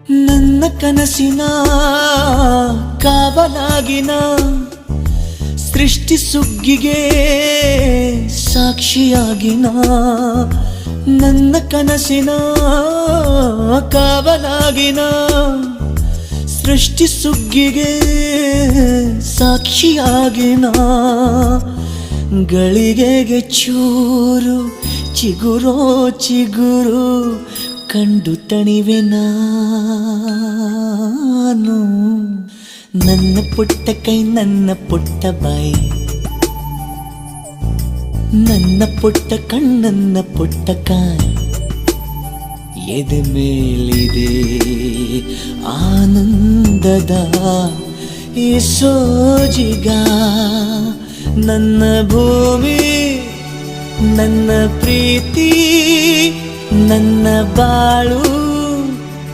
ನನ್ನ ಕನಸಿನ ಕಾವಲಾಗಿನ ಸೃಷ್ಟಿ ಸುಗ್ಗಿಗೆ ಸಾಕ್ಷಿಯಾಗಿನ ನನ್ನ ಕನಸಿನ ಕಾವಲಾಗಿನ ಸೃಷ್ಟಿ ಸುಗ್ಗಿಗೆ ಸಾಕ್ಷಿಯಾಗಿನ ಗಳಿಗೆಗೆ ಚೂರು ಚಿಗುರೋ ಚಿಗುರು ಕಂಡು ತಣಿವೆ ನಾನು ನನ್ನ ಪುಟ್ಟ ಕೈ ನನ್ನ ಪುಟ್ಟ ಬಾಯಿ ನನ್ನ ಪುಟ್ಟ ಕಣ್ಣನ್ನ ಪುಟ್ಟ ಕಾಯಿ ಎದೆ ಮೇಲಿದೆ ಆನಂದದ ಈ ಸೋಜಿಗ ನನ್ನ ಭೂಮಿ ನನ್ನ ಪ್ರೀತಿ ನನ್ನ ಬಾಳು